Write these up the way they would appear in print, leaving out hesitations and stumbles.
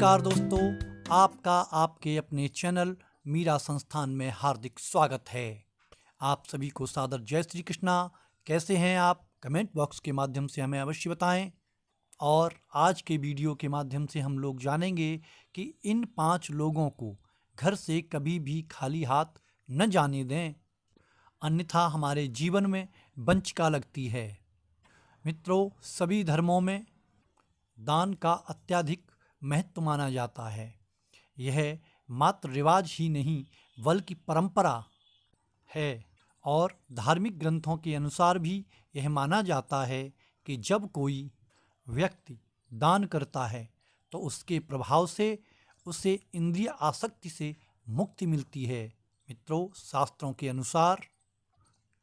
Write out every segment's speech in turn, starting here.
नमस्कार दोस्तों, आपका आपके अपने चैनल मीरा संस्थान में हार्दिक स्वागत है। आप सभी को सादर जय श्री कृष्णा। कैसे हैं आप? कमेंट बॉक्स के माध्यम से हमें अवश्य बताएं। और आज के वीडियो के माध्यम से हम लोग जानेंगे कि इन 5 लोगों को घर से कभी भी खाली हाथ न जाने दें, अन्यथा हमारे जीवन में वंचिका लगती है। मित्रों, सभी धर्मों में दान का अत्यधिक महत्व माना जाता है। यह मात्र रिवाज ही नहीं बल्कि परंपरा है और धार्मिक ग्रंथों के अनुसार भी यह माना जाता है कि जब कोई व्यक्ति दान करता है तो उसके प्रभाव से उसे इंद्रिय आसक्ति से मुक्ति मिलती है। मित्रों, शास्त्रों के अनुसार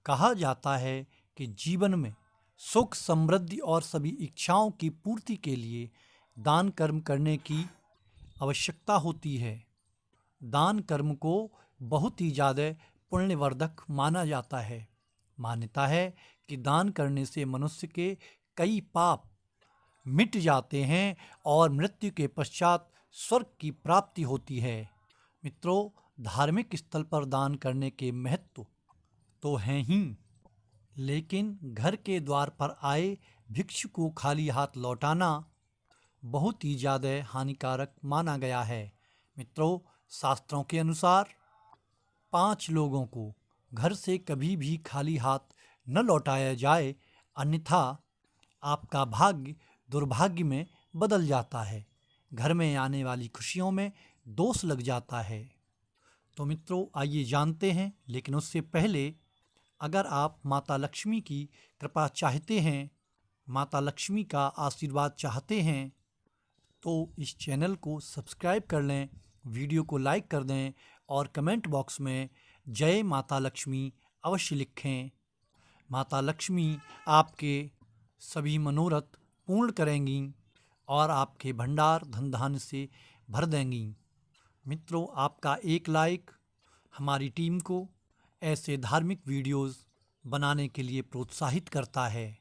कहा जाता है कि जीवन में सुख, समृद्धि और सभी इच्छाओं की पूर्ति के लिए दान कर्म करने की आवश्यकता होती है। दान कर्म को बहुत ही ज़्यादा पुण्यवर्धक माना जाता है। मान्यता है कि दान करने से मनुष्य के कई पाप मिट जाते हैं और मृत्यु के पश्चात स्वर्ग की प्राप्ति होती है। मित्रों, धार्मिक स्थल पर दान करने के महत्व तो हैं ही, लेकिन घर के द्वार पर आए भिक्षु को खाली हाथ लौटाना बहुत ही ज़्यादा हानिकारक माना गया है। मित्रों, शास्त्रों के अनुसार 5 लोगों को घर से कभी भी खाली हाथ न लौटाया जाए, अन्यथा आपका भाग्य दुर्भाग्य में बदल जाता है। घर में आने वाली खुशियों में दोष लग जाता है। तो मित्रों, आइए जानते हैं, लेकिन उससे पहले अगर आप माता लक्ष्मी की कृपा चाहते हैं, माता लक्ष्मी का आशीर्वाद चाहते हैं, तो इस चैनल को सब्सक्राइब कर लें, वीडियो को लाइक कर दें और कमेंट बॉक्स में जय माता लक्ष्मी अवश्य लिखें। माता लक्ष्मी आपके सभी मनोरथ पूर्ण करेंगी और आपके भंडार धन धान्य से भर देंगी। मित्रों, आपका एक लाइक हमारी टीम को ऐसे धार्मिक वीडियोस बनाने के लिए प्रोत्साहित करता है,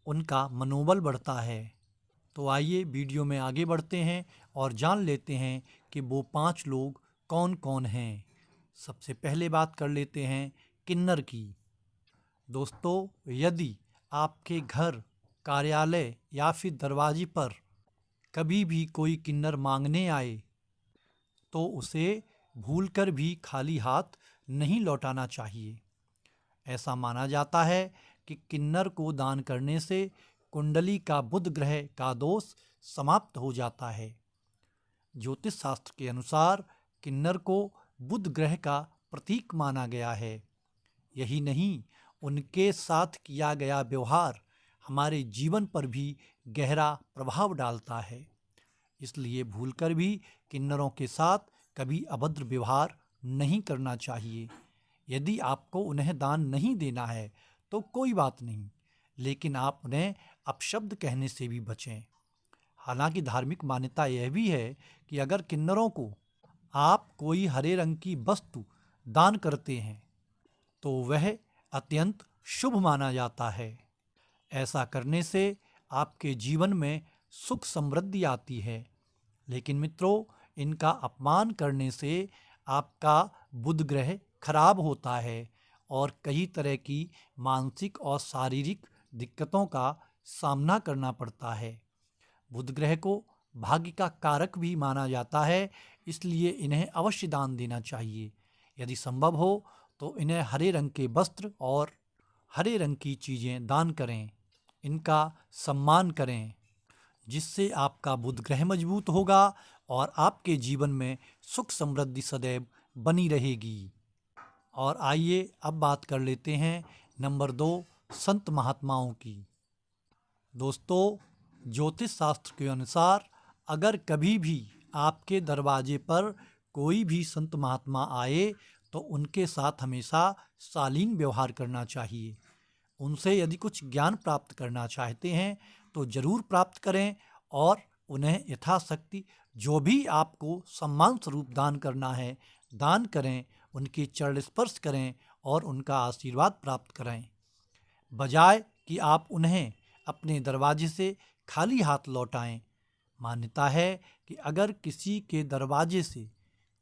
उनका मनोबल बढ़ता है। तो आइए वीडियो में आगे बढ़ते हैं और जान लेते हैं कि वो 5 लोग कौन कौन हैं। सबसे पहले बात कर लेते हैं किन्नर की। दोस्तों, यदि आपके घर, कार्यालय या फिर दरवाजे पर कभी भी कोई किन्नर मांगने आए तो उसे भूलकर भी खाली हाथ नहीं लौटाना चाहिए। ऐसा माना जाता है कि किन्नर को दान करने से कुंडली का बुध ग्रह का दोष समाप्त हो जाता है। ज्योतिष शास्त्र के अनुसार किन्नर को बुध ग्रह का प्रतीक माना गया है। यही नहीं, उनके साथ किया गया व्यवहार हमारे जीवन पर भी गहरा प्रभाव डालता है। इसलिए भूलकर भी किन्नरों के साथ कभी अभद्र व्यवहार नहीं करना चाहिए। यदि आपको उन्हें दान नहीं देना है तो कोई बात नहीं, लेकिन आप उन्हें अपशब्द कहने से भी बचें। हालांकि धार्मिक मान्यता यह भी है कि अगर किन्नरों को आप कोई हरे रंग की वस्तु दान करते हैं तो वह अत्यंत शुभ माना जाता है। ऐसा करने से आपके जीवन में सुख समृद्धि आती है। लेकिन मित्रों, इनका अपमान करने से आपका बुध ग्रह खराब होता है और कई तरह की मानसिक और शारीरिक दिक्कतों का सामना करना पड़ता है। बुध ग्रह को भाग्य का कारक भी माना जाता है, इसलिए इन्हें अवश्य दान देना चाहिए। यदि संभव हो तो इन्हें हरे रंग के वस्त्र और हरे रंग की चीज़ें दान करें, इनका सम्मान करें, जिससे आपका बुध ग्रह मजबूत होगा और आपके जीवन में सुख समृद्धि सदैव बनी रहेगी। और आइए अब बात कर लेते हैं नंबर 2, संत महात्माओं की। दोस्तों, ज्योतिष शास्त्र के अनुसार अगर कभी भी आपके दरवाजे पर कोई भी संत महात्मा आए तो उनके साथ हमेशा शालीन व्यवहार करना चाहिए। उनसे यदि कुछ ज्ञान प्राप्त करना चाहते हैं तो ज़रूर प्राप्त करें और उन्हें यथाशक्ति जो भी आपको सम्मान स्वरूप दान करना है दान करें, उनके चरण स्पर्श करें और उनका आशीर्वाद प्राप्त करें, बजाय कि आप उन्हें अपने दरवाजे से खाली हाथ लौटाएं। मान्यता है कि अगर किसी के दरवाजे से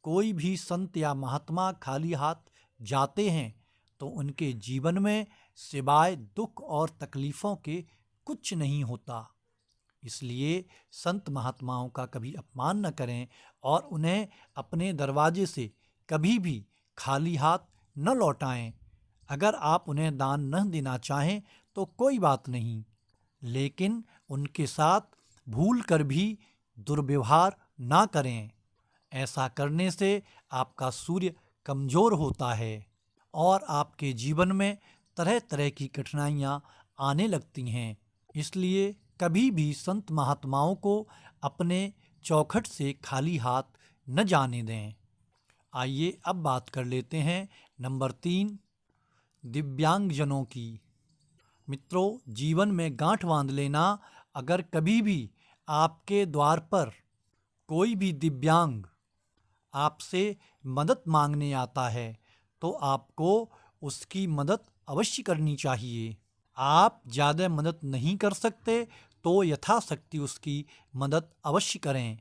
कोई भी संत या महात्मा खाली हाथ जाते हैं तो उनके जीवन में सिवाय दुख और तकलीफ़ों के कुछ नहीं होता। इसलिए संत महात्माओं का कभी अपमान न करें और उन्हें अपने दरवाजे से कभी भी खाली हाथ न लौटाएं। अगर आप उन्हें दान न देना चाहें तो कोई बात नहीं, लेकिन उनके साथ भूल कर भी दुर्व्यवहार ना करें। ऐसा करने से आपका सूर्य कमज़ोर होता है और आपके जीवन में तरह तरह की कठिनाइयाँ आने लगती हैं। इसलिए कभी भी संत महात्माओं को अपने चौखट से खाली हाथ न जाने दें। आइए अब बात कर लेते हैं नंबर 3, दिव्यांगजनों की। मित्रों, जीवन में गांठ बांध लेना। अगर कभी भी आपके द्वार पर कोई भी दिव्यांग आपसे मदद मांगने आता है तो आपको उसकी मदद अवश्य करनी चाहिए। आप ज़्यादा मदद नहीं कर सकते तो यथाशक्ति उसकी मदद अवश्य करें।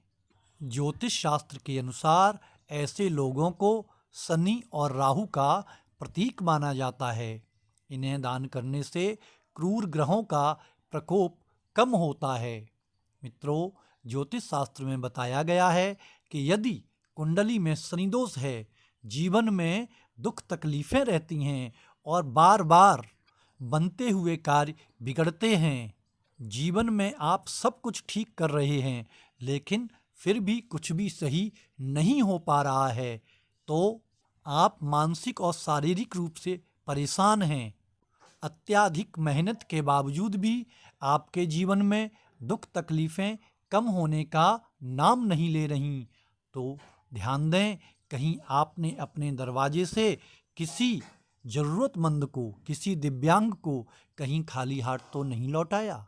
ज्योतिष शास्त्र के अनुसार ऐसे लोगों को शनि और राहु का प्रतीक माना जाता है। इन्हें दान करने से क्रूर ग्रहों का प्रकोप कम होता है। मित्रों, ज्योतिष शास्त्र में बताया गया है कि यदि कुंडली में शनि दोष है, जीवन में दुख तकलीफ़ें रहती हैं और बार बार बनते हुए कार्य बिगड़ते हैं, जीवन में आप सब कुछ ठीक कर रहे हैं लेकिन फिर भी कुछ भी सही नहीं हो पा रहा है, तो आप मानसिक और शारीरिक रूप से परेशान हैं। अत्यधिक मेहनत के बावजूद भी आपके जीवन में दुख तकलीफ़ें कम होने का नाम नहीं ले रहीं, तो ध्यान दें, कहीं आपने अपने दरवाजे से किसी ज़रूरतमंद को, किसी दिव्यांग को कहीं खाली हाथ तो नहीं लौटाया,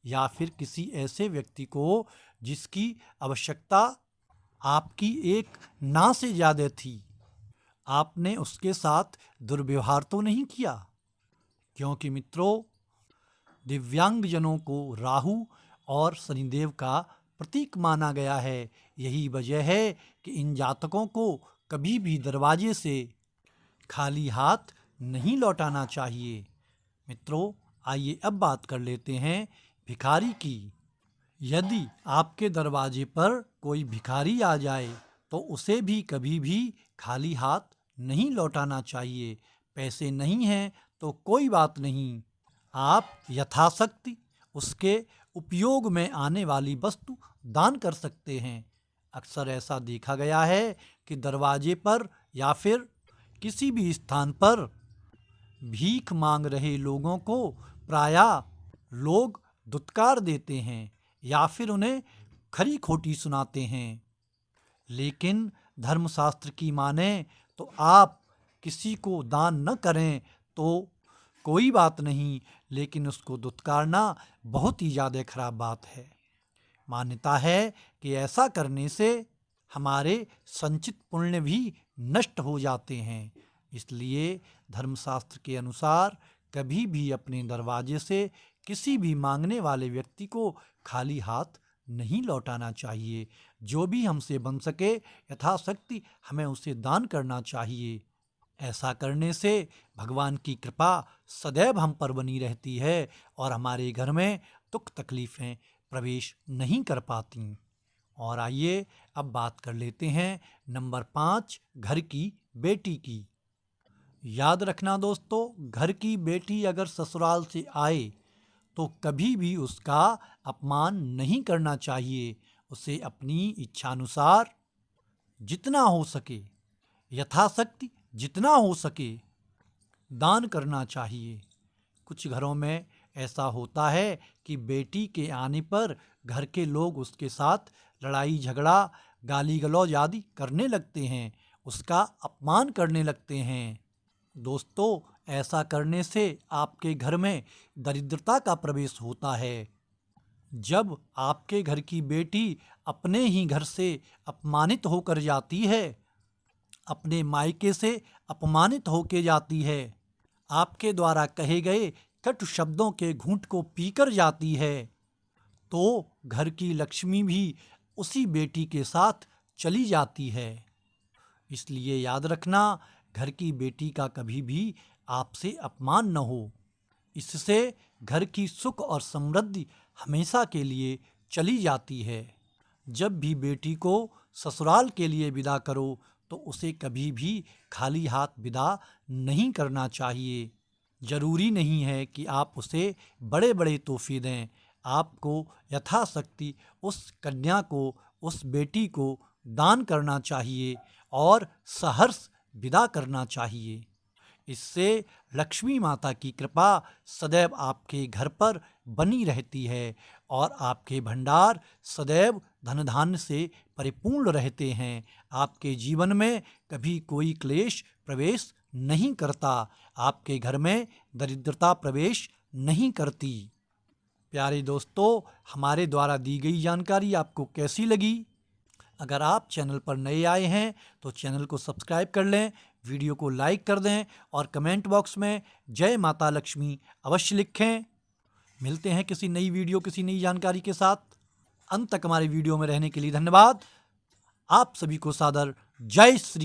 या फिर किसी ऐसे व्यक्ति को जिसकी आवश्यकता आपकी एक ना से ज़्यादा थी, आपने उसके साथ दुर्व्यवहार तो नहीं किया। क्योंकि मित्रों, दिव्यांगजनों को राहु और शनिदेव का प्रतीक माना गया है। यही वजह है कि इन जातकों को कभी भी दरवाजे से खाली हाथ नहीं लौटाना चाहिए। मित्रों, आइए अब बात कर लेते हैं भिखारी की। यदि आपके दरवाजे पर कोई भिखारी आ जाए तो उसे भी कभी भी खाली हाथ नहीं लौटाना चाहिए। पैसे नहीं हैं तो कोई बात नहीं, आप यथाशक्ति उसके उपयोग में आने वाली वस्तु दान कर सकते हैं। अक्सर ऐसा देखा गया है कि दरवाजे पर या फिर किसी भी स्थान पर भीख मांग रहे लोगों को प्रायः लोग दुत्कार देते हैं या फिर उन्हें खरी खोटी सुनाते हैं। लेकिन धर्मशास्त्र की माने तो आप किसी को दान न करें तो कोई बात नहीं, लेकिन उसको दुत्कारना बहुत ही ज़्यादा खराब बात है। मान्यता है कि ऐसा करने से हमारे संचित पुण्य भी नष्ट हो जाते हैं। इसलिए धर्मशास्त्र के अनुसार कभी भी अपने दरवाजे से किसी भी मांगने वाले व्यक्ति को खाली हाथ नहीं लौटाना चाहिए। जो भी हमसे बन सके यथाशक्ति हमें उसे दान करना चाहिए। ऐसा करने से भगवान की कृपा सदैव हम पर बनी रहती है और हमारे घर में दुख तकलीफ़ें प्रवेश नहीं कर पाती। और आइए अब बात कर लेते हैं नंबर 5, घर की बेटी की। याद रखना दोस्तों, घर की बेटी अगर ससुराल से आए तो कभी भी उसका अपमान नहीं करना चाहिए। उसे अपनी इच्छानुसार जितना हो सके, यथाशक्ति जितना हो सके दान करना चाहिए। कुछ घरों में ऐसा होता है कि बेटी के आने पर घर के लोग उसके साथ लड़ाई झगड़ा, गाली गलौज आदि करने लगते हैं, उसका अपमान करने लगते हैं। दोस्तों, ऐसा करने से आपके घर में दरिद्रता का प्रवेश होता है। जब आपके घर की बेटी अपने ही घर से अपमानित होकर जाती है, अपने मायके से अपमानित होकर जाती है, आपके द्वारा कहे गए कटु शब्दों के घूंट को पीकर जाती है, तो घर की लक्ष्मी भी उसी बेटी के साथ चली जाती है। इसलिए याद रखना, घर की बेटी का कभी भी आपसे अपमान न हो। इससे घर की सुख और समृद्धि हमेशा के लिए चली जाती है। जब भी बेटी को ससुराल के लिए विदा करो तो उसे कभी भी खाली हाथ विदा नहीं करना चाहिए। ज़रूरी नहीं है कि आप उसे बड़े बड़े तोहफे दें। आपको यथाशक्ति उस कन्या को, उस बेटी को दान करना चाहिए और सहर्ष विदा करना चाहिए। इससे लक्ष्मी माता की कृपा सदैव आपके घर पर बनी रहती है और आपके भंडार सदैव धन धान्य से परिपूर्ण रहते हैं। आपके जीवन में कभी कोई क्लेश प्रवेश नहीं करता। आपके घर में दरिद्रता प्रवेश नहीं करती। प्यारे दोस्तों, हमारे द्वारा दी गई जानकारी आपको कैसी लगी? अगर आप चैनल पर नए आए हैं तो चैनल को सब्सक्राइब कर लें, वीडियो को लाइक कर दें और कमेंट बॉक्स में जय माता लक्ष्मी अवश्य लिखें। मिलते हैं किसी नई वीडियो, किसी नई जानकारी के साथ। अंत तक हमारे वीडियो में रहने के लिए धन्यवाद। आप सभी को सादर जय श्री